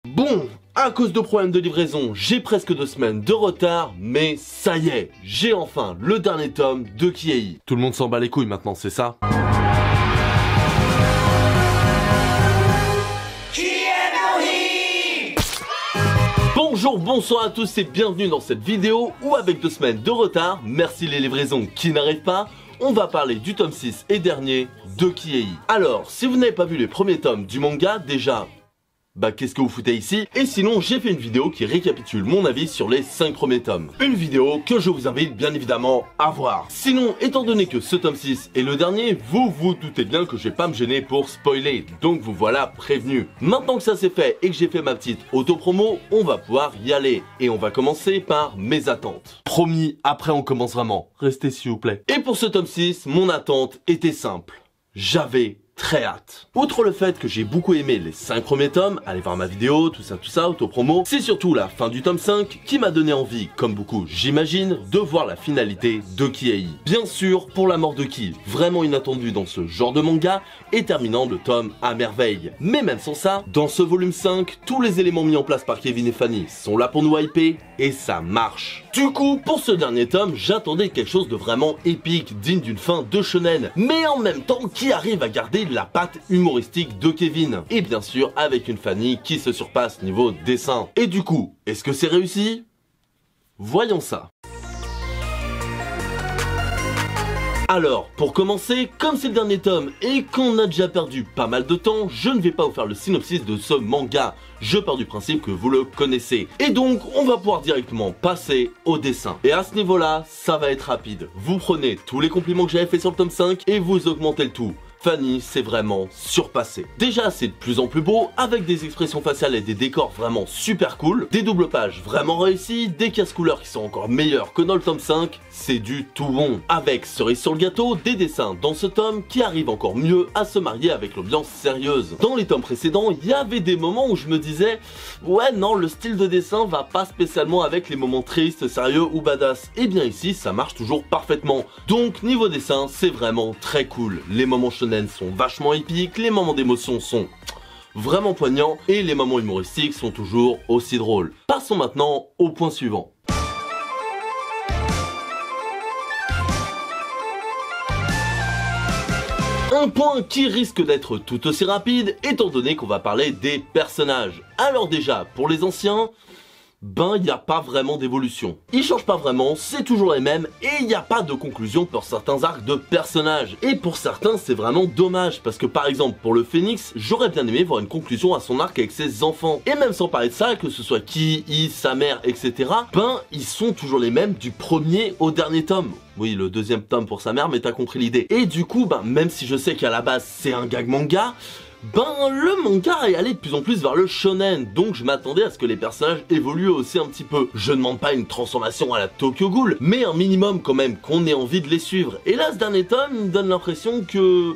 Bon, à cause de problèmes de livraison, j'ai presque 2 semaines de retard, mais ça y est, j'ai enfin le dernier tome de Kiei. Tout le monde s'en bat les couilles maintenant, c'est ça? Bonjour, bonsoir à tous et bienvenue dans cette vidéo où avec 2 semaines de retard, merci les livraisons qui n'arrivent pas, on va parler du tome 6 et dernier de Kiei. Alors, si vous n'avez pas vu les premiers tomes du manga, déjà... qu'est-ce que vous foutez ici? Et sinon, j'ai fait une vidéo qui récapitule mon avis sur les 5 premiers tomes. Une vidéo que je vous invite bien évidemment à voir. Sinon, étant donné que ce tome 6 est le dernier, vous vous doutez bien que je vais pas me gêner pour spoiler. Donc vous voilà prévenu. Maintenant que ça c'est fait et que j'ai fait ma petite auto-promo, on va pouvoir y aller. Et on va commencer par mes attentes. Promis, après on commence vraiment. Restez s'il vous plaît. Et pour ce tome 6, mon attente était simple. J'avais très hâte. Outre le fait que j'ai beaucoup aimé les 5 premiers tomes, allez voir ma vidéo, tout ça, auto-promo, c'est surtout la fin du tome 5 qui m'a donné envie, comme beaucoup j'imagine, de voir la finalité de Kiei. Bien sûr, pour la mort de Ki, vraiment inattendue dans ce genre de manga, et terminant le tome à merveille. Mais même sans ça, dans ce volume 5, tous les éléments mis en place par Kevin et Fanny sont là pour nous hyper, et ça marche. Du coup, pour ce dernier tome, j'attendais quelque chose de vraiment épique, digne d'une fin de shonen, mais en même temps qui arrive à garder la patte humoristique de Kevin. Et bien sûr, avec une Fanny qui se surpasse niveau dessin. Et du coup, est-ce que c'est réussi? Voyons ça. Alors, pour commencer, comme c'est le dernier tome et qu'on a déjà perdu pas mal de temps, je ne vais pas vous faire le synopsis de ce manga. Je pars du principe que vous le connaissez. Et donc, on va pouvoir directement passer au dessin. Et à ce niveau-là, ça va être rapide. Vous prenez tous les compliments que j'avais fait sur le tome 5 et vous augmentez le tout. Fanny s'est vraiment surpassée. Déjà c'est de plus en plus beau, avec des expressions faciales et des décors vraiment super cool, des doubles pages vraiment réussies, des casse-couleurs qui sont encore meilleurs que dans le tome 5, c'est du tout bon. Avec cerise sur le gâteau, des dessins dans ce tome qui arrivent encore mieux à se marier avec l'ambiance sérieuse. Dans les tomes précédents, il y avait des moments où je me disais ouais non, le style de dessin va pas spécialement avec les moments tristes, sérieux ou badass. Et bien ici, ça marche toujours parfaitement. Donc niveau dessin, c'est vraiment très cool. Les moments shonen sont vachement épiques, les moments d'émotion sont vraiment poignants et les moments humoristiques sont toujours aussi drôles. Passons maintenant au point suivant. Un point qui risque d'être tout aussi rapide étant donné qu'on va parler des personnages. Alors déjà, pour les anciens... il n'y a pas vraiment d'évolution. Ils changent pas vraiment, c'est toujours les mêmes, et il n'y a pas de conclusion pour certains arcs de personnages. Et pour certains, c'est vraiment dommage, parce que par exemple, pour le Phénix, j'aurais bien aimé voir une conclusion à son arc avec ses enfants. Et même sans parler de ça, que ce soit Ki, I, sa mère, etc., ils sont toujours les mêmes du premier au dernier tome. Oui, le deuxième tome pour sa mère, mais t'as compris l'idée. Et du coup, même si je sais qu'à la base, c'est un gag manga, le manga est allé de plus en plus vers le shonen, donc je m'attendais à ce que les personnages évoluent aussi un petit peu. Je ne demande pas une transformation à la Tokyo Ghoul, mais un minimum quand même qu'on ait envie de les suivre. Et là, ce dernier tome, il me donne l'impression que...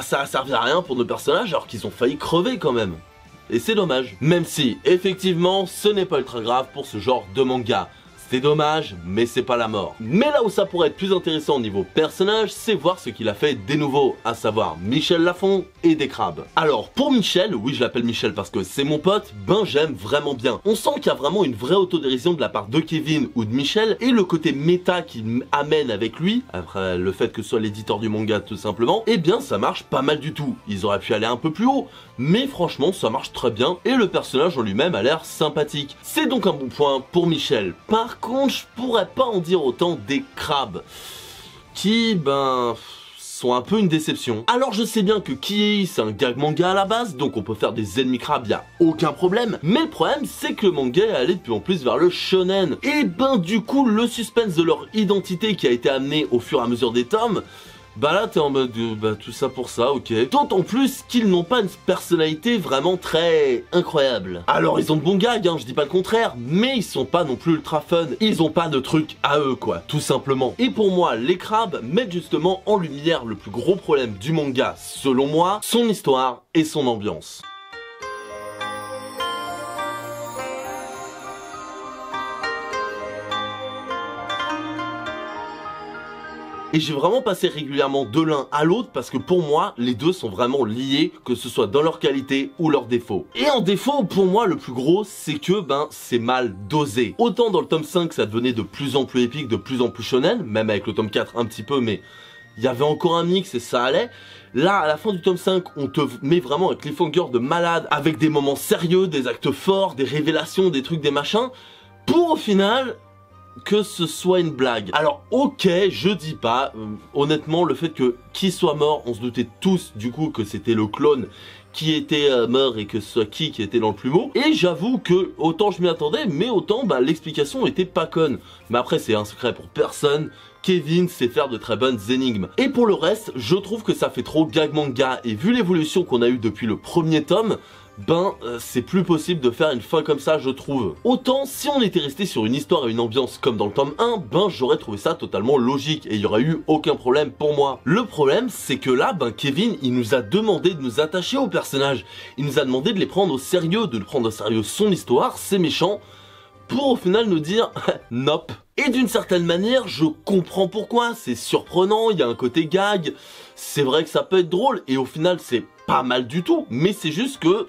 ça a servi à rien pour nos personnages alors qu'ils ont failli crever quand même. Et c'est dommage. Même si, effectivement, ce n'est pas ultra grave pour ce genre de manga. C'est dommage, mais c'est pas la mort. Mais là où ça pourrait être plus intéressant au niveau personnage, c'est voir ce qu'il a fait des nouveaux, à savoir Michel Lafon et des crabes. Alors pour Michel, oui je l'appelle Michel parce que c'est mon pote, j'aime vraiment bien. On sent qu'il y a vraiment une vraie autodérision de la part de Kevin ou de Michel, et le côté méta qu'il amène avec lui, après le fait que ce soit l'éditeur du manga tout simplement, eh bien ça marche pas mal du tout. Ils auraient pu aller un peu plus haut, mais franchement ça marche très bien, et le personnage en lui-même a l'air sympathique. C'est donc un bon point pour Michel. Par contre, je pourrais pas en dire autant des crabes, qui, sont un peu une déception. Alors je sais bien que Kiei c'est un gag manga à la base, donc on peut faire des ennemis crabes, y a aucun problème, mais le problème c'est que le manga est allé de plus en plus vers le shonen, et du coup le suspense de leur identité qui a été amené au fur et à mesure des tomes, là t'es en mode tout ça pour ça, ok. D'autant plus qu'ils n'ont pas une personnalité vraiment très incroyable. Alors ils ont de bons gags, je dis pas le contraire, mais ils sont pas non plus ultra fun. Ils ont pas de trucs à eux quoi, tout simplement. Et pour moi, les crabes mettent justement en lumière le plus gros problème du manga, selon moi, son histoire et son ambiance. Et et j'ai vraiment passé régulièrement de l'un à l'autre parce que pour moi, les deux sont vraiment liés, que ce soit dans leur qualité ou leurs défauts. Et en défaut, pour moi, le plus gros, c'est que, c'est mal dosé. Autant dans le tome 5, ça devenait de plus en plus épique, de plus en plus shonen, même avec le tome 4 un petit peu, mais il y avait encore un mix et ça allait. Là, à la fin du tome 5, on te met vraiment un cliffhanger de malade, avec des moments sérieux, des actes forts, des révélations, des trucs, des machins, pour au final que ce soit une blague. Alors ok, je dis pas, honnêtement, le fait que qui soit mort, on se doutait tous du coup que c'était le clone qui était mort et que ce soit qui était dans le plumeau. Et j'avoue que autant je m'y attendais, mais autant l'explication était pas conne. Mais après c'est un secret pour personne, Kevin sait faire de très bonnes énigmes. Et pour le reste, je trouve que ça fait trop gag manga, et vu l'évolution qu'on a eue depuis le premier tome, c'est plus possible de faire une fin comme ça, je trouve. Autant, si on était resté sur une histoire et une ambiance comme dans le tome 1, j'aurais trouvé ça totalement logique et il y aurait eu aucun problème pour moi. Le problème, c'est que là, Kevin, il nous a demandé de nous attacher aux personnages. Il nous a demandé de les prendre au sérieux, de prendre au sérieux son histoire, ses méchants, pour au final nous dire « nope ». Et d'une certaine manière, je comprends pourquoi, c'est surprenant, il y a un côté gag, c'est vrai que ça peut être drôle, et au final c'est pas mal du tout, mais c'est juste que,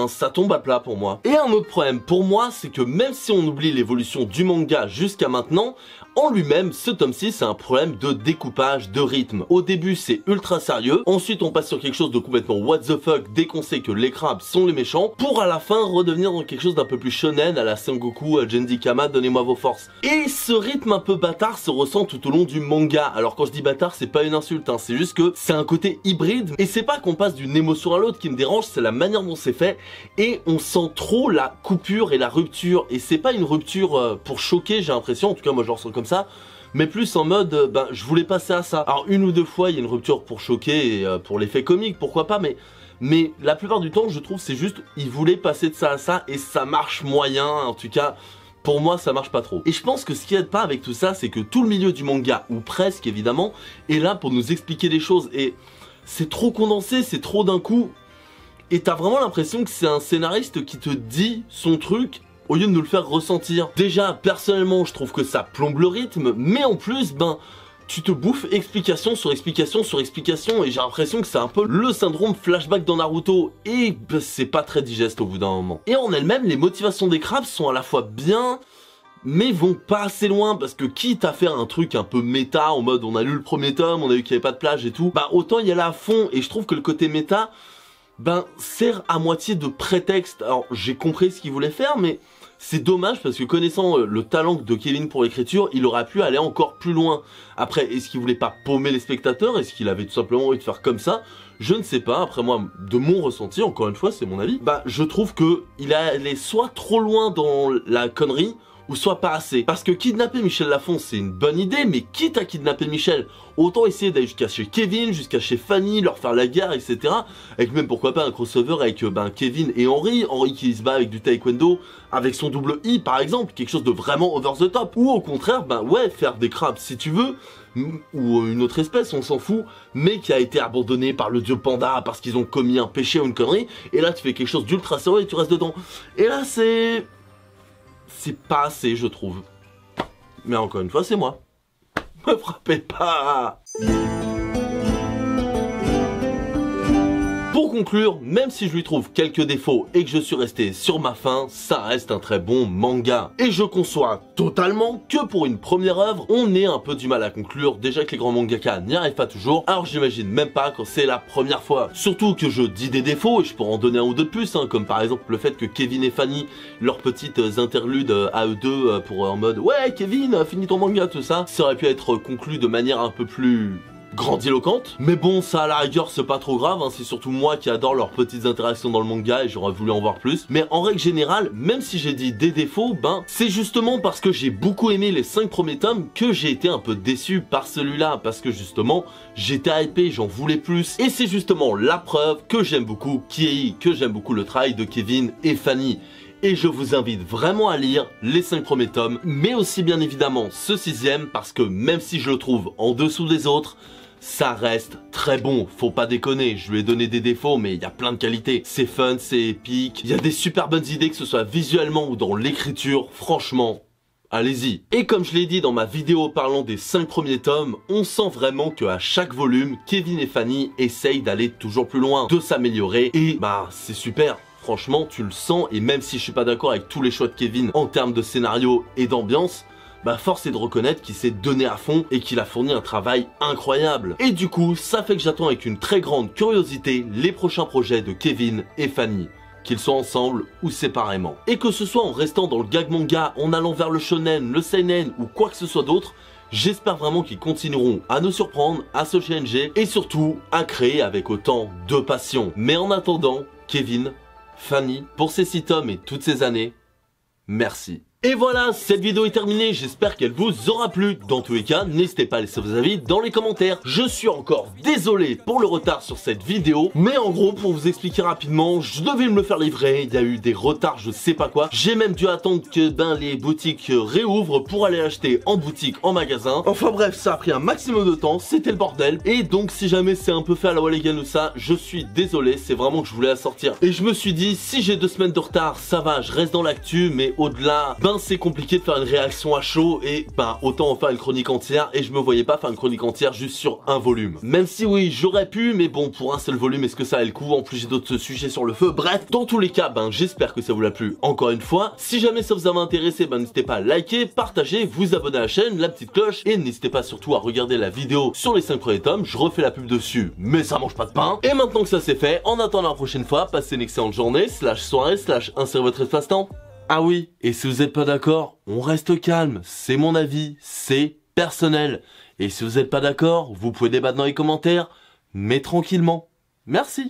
ça tombe à plat pour moi. Et un autre problème pour moi, c'est que même si on oublie l'évolution du manga jusqu'à maintenant, en lui-même, ce tome 6 c'est un problème de découpage, de rythme. Au début c'est ultra sérieux, ensuite on passe sur quelque chose de complètement what the fuck dès qu'on sait que les crabes sont les méchants, pour à la fin redevenir dans quelque chose d'un peu plus shonen à la Sengoku, à Genji Kama, donnez-moi vos forces. Et ce rythme un peu bâtard se ressent tout au long du manga. Alors quand je dis bâtard, c'est pas une insulte, c'est juste que c'est un côté hybride, et c'est pas qu'on passe d'une émotion à l'autre qui me dérange, c'est la manière dont c'est fait, et on sent trop la coupure et la rupture, et c'est pas une rupture pour choquer, j'ai l'impression, en tout cas moi je le ressens comme ça, mais plus en mode, je voulais passer à ça. Alors une ou deux fois il y a une rupture pour choquer et pour l'effet comique, pourquoi pas, mais la plupart du temps je trouve c'est juste, ils voulaient passer de ça à ça, et ça marche moyen, en tout cas pour moi ça marche pas trop. Et je pense que ce qui aide pas avec tout ça, c'est que tout le milieu du manga, ou presque évidemment, est là pour nous expliquer des choses, et c'est trop condensé, c'est trop d'un coup, et t'as vraiment l'impression que c'est un scénariste qui te dit son truc au lieu de nous le faire ressentir. Déjà, personnellement, je trouve que ça plombe le rythme, mais en plus, tu te bouffes explication sur explication sur explication, et j'ai l'impression que c'est un peu le syndrome flashback dans Naruto, et c'est pas très digeste au bout d'un moment. Et en elle-même, les motivations des crabes sont à la fois bien, mais vont pas assez loin, parce que quitte à faire un truc un peu méta, en mode on a lu le premier tome, on a vu qu'il y avait pas de plage et tout, autant y aller à fond, et je trouve que le côté méta, sert à moitié de prétexte. Alors j'ai compris ce qu'il voulait faire, mais c'est dommage parce que connaissant le talent de Kevin pour l'écriture, il aurait pu aller encore plus loin. Après, est-ce qu'il voulait pas paumer les spectateurs? Est-ce qu'il avait tout simplement envie de faire comme ça? Je ne sais pas. Après moi, de mon ressenti, encore une fois, c'est mon avis, je trouve que il allait soit trop loin dans la connerie, ou soit pas assez. Parce que kidnapper Michel Lafon, c'est une bonne idée, mais quitte à kidnapper Michel, autant essayer d'aller jusqu'à chez Kevin, jusqu'à chez Fanny, leur faire la guerre, etc. Avec même, pourquoi pas, un crossover avec Kevin et Henry qui se bat avec du taekwondo, avec son double I, par exemple, quelque chose de vraiment over the top. Ou au contraire, ouais, faire des crabes si tu veux, ou une autre espèce, on s'en fout, mais qui a été abandonné par le dieu panda parce qu'ils ont commis un péché ou une connerie, et là tu fais quelque chose d'ultra sérieux et tu restes dedans. Et là c'est pas assez, je trouve. Mais encore une fois, c'est moi. Me frappez pas. Pour conclure, même si je lui trouve quelques défauts et que je suis resté sur ma faim, ça reste un très bon manga. Et je conçois totalement que pour une première œuvre, on ait un peu du mal à conclure, déjà que les grands mangaka n'y arrivent pas toujours, alors j'imagine même pas quand c'est la première fois. Surtout que je dis des défauts, et je pourrais en donner un ou deux de plus, comme par exemple le fait que Kevin et Fanny, leurs petites interludes à eux deux pour en mode « Ouais Kevin, finis ton manga », tout ça, ça aurait pu être conclu de manière un peu plus grandiloquente, mais bon, ça à la rigueur c'est pas trop grave, c'est surtout moi qui adore leurs petites interactions dans le manga et j'aurais voulu en voir plus. Mais en règle générale, même si j'ai dit des défauts, c'est justement parce que j'ai beaucoup aimé les 5 premiers tomes que j'ai été un peu déçu par celui-là, parce que justement j'étais hypé, j'en voulais plus, et c'est justement la preuve que j'aime beaucoup Kiei, que j'aime beaucoup le travail de Kevin et Fanny. Et je vous invite vraiment à lire les 5 premiers tomes, mais aussi bien évidemment ce 6e, parce que même si je le trouve en dessous des autres, ça reste très bon, faut pas déconner, je lui ai donné des défauts mais il y a plein de qualités. C'est fun, c'est épique, il y a des super bonnes idées que ce soit visuellement ou dans l'écriture, franchement, allez-y. Et comme je l'ai dit dans ma vidéo parlant des 5 premiers tomes, on sent vraiment qu'à chaque volume, Kevin et Fanny essayent d'aller toujours plus loin, de s'améliorer, et bah c'est super. Franchement, tu le sens, et même si je suis pas d'accord avec tous les choix de Kevin en termes de scénario et d'ambiance, bah force est de reconnaître qu'il s'est donné à fond et qu'il a fourni un travail incroyable. Et du coup, ça fait que j'attends avec une très grande curiosité les prochains projets de Kevin et Fanny, qu'ils soient ensemble ou séparément. Et que ce soit en restant dans le gag manga, en allant vers le shonen, le seinen ou quoi que ce soit d'autre, j'espère vraiment qu'ils continueront à nous surprendre, à se challenger et surtout à créer avec autant de passion. Mais en attendant, Kevin, Fanny, pour ces 6 tomes et toutes ces années, merci. Et voilà, cette vidéo est terminée, j'espère qu'elle vous aura plu. Dans tous les cas, n'hésitez pas à laisser vos avis dans les commentaires. Je suis encore désolé pour le retard sur cette vidéo, mais en gros, pour vous expliquer rapidement, je devais me le faire livrer, il y a eu des retards, je sais pas quoi. J'ai même dû attendre que les boutiques réouvrent pour aller l'acheter en boutique, en magasin. Enfin bref, ça a pris un maximum de temps, c'était le bordel. Et donc, si jamais c'est un peu fait à la Walligan ou ça, je suis désolé, c'est vraiment que je voulais la sortir. Et je me suis dit, si j'ai 2 semaines de retard, ça va, je reste dans l'actu, mais au-delà, c'est compliqué de faire une réaction à chaud et autant en faire une chronique entière et je me voyais pas faire une chronique entière juste sur un volume. Même si oui, j'aurais pu, mais bon, pour un seul volume, est-ce que ça a le coup? En plus, j'ai d'autres sujets sur le feu. Bref, dans tous les cas, j'espère que ça vous a plu encore une fois. Si jamais ça vous avait intéressé, n'hésitez pas à liker, partager, vous abonner à la chaîne, la petite cloche et n'hésitez pas surtout à regarder la vidéo sur les 5 premiers tomes. Je refais la pub dessus, mais ça mange pas de pain. Et maintenant que ça c'est fait, en attendant la prochaine fois, passez une excellente journée, soirée, insérez votre espace-temps. Ah oui, et si vous n'êtes pas d'accord, on reste calme, c'est mon avis, c'est personnel. Et si vous n'êtes pas d'accord, vous pouvez débattre dans les commentaires, mais tranquillement. Merci.